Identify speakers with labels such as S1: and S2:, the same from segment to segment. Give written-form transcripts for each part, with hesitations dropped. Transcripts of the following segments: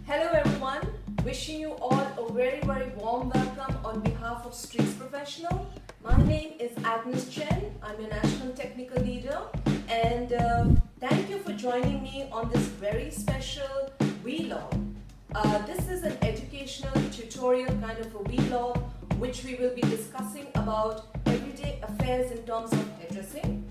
S1: Hello everyone, wishing you all a very warm welcome on behalf of Streax Professional. My name is Agnes Chen. I'm your National Technical Leader, and thank you for joining me on this very special vlog. This is an educational tutorial kind of a vlog which we will be discussing about everyday affairs in terms of hairdressing.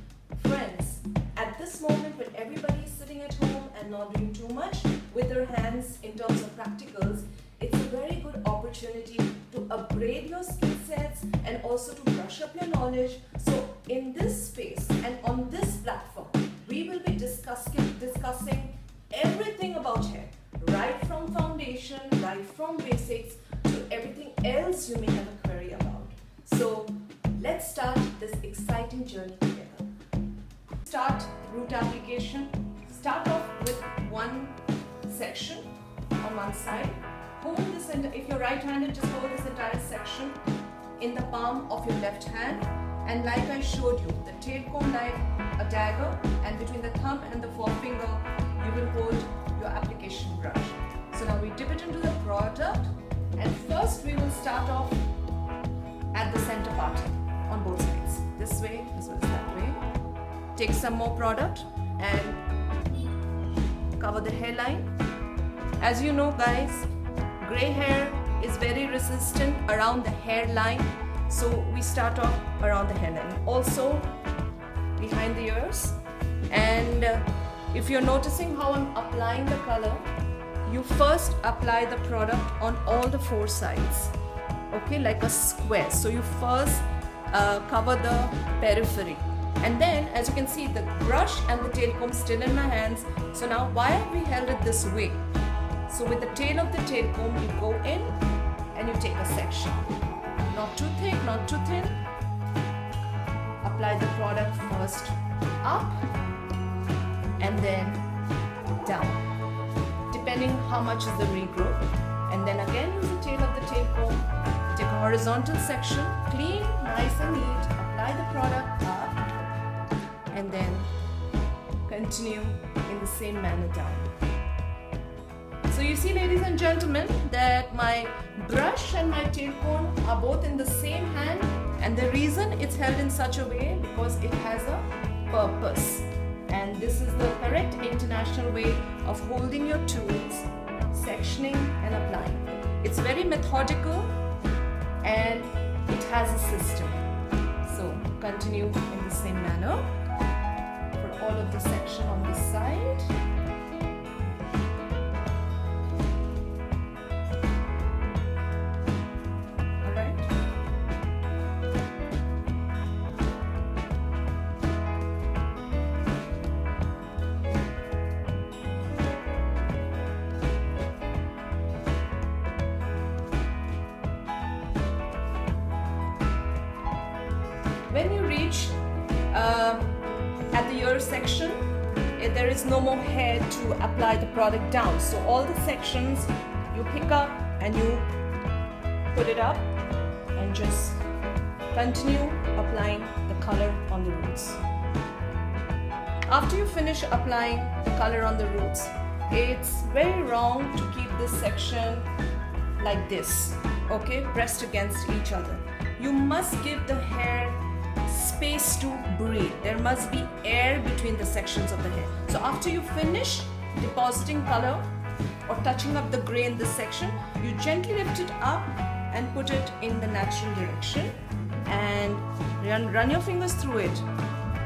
S1: Friends, at this moment when everybody is sitting at home and not doing too much with their hands in terms of practicals, it's a very good opportunity to upgrade your skill sets and also to brush up your knowledge. So in this space and on this platform, we will be discussing everything about hair, right from foundation, right from basics to everything else you may have a query about. So let's start this exciting journey together. Start root application. Start off with one section on one side. Hold this, if you're right-handed, just hold this entire section in the palm of your left hand, and like I showed you, the tail comb like a dagger, and between the thumb and the forefinger you will hold your application brush. So now we dip it into the product, and first we will start off at the center part on both sides, this way as well as that way. Take some more product and cover the hairline. As you know guys, gray hair is very resistant around the hairline, so we start off around the hairline, also behind the ears. And if you're noticing how I'm applying the color, you first apply the product on all the four sides, okay, like a square. So you first cover the periphery, and then as you can see, the brush and the tail comb still in my hands. So now why have we held it this way? So with the tail of the tail comb, you go in and you take a section. Not too thick, not too thin. Apply the product first up and then down, depending how much is the regrowth. And then again use the tail of the tail comb. Take a horizontal section, clean, nice and neat. Apply the product up and then continue in the same manner down. So you see, ladies and gentlemen, that my brush and my tail comb are both in the same hand, and the reason it's held in such a way because it has a purpose, and this is the correct international way of holding your tools, sectioning and applying. It's very methodical and it has a system. So continue in the same manner for all of the section on this side. When you reach at the ear section, there is no more hair to apply the product down. So all the sections you pick up and you put it up and just continue applying the color on the roots. After you finish applying the color on the roots, it's very wrong to keep this section like this, okay, pressed against each other. You must give the hair space to breathe. There must be air between the sections of the hair. So after you finish depositing color or touching up the gray in this section, you gently lift it up and put it in the natural direction and run your fingers through it.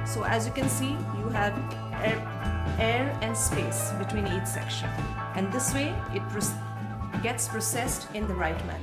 S1: So as you can see, you have air and space between each section, and this way it gets processed in the right manner.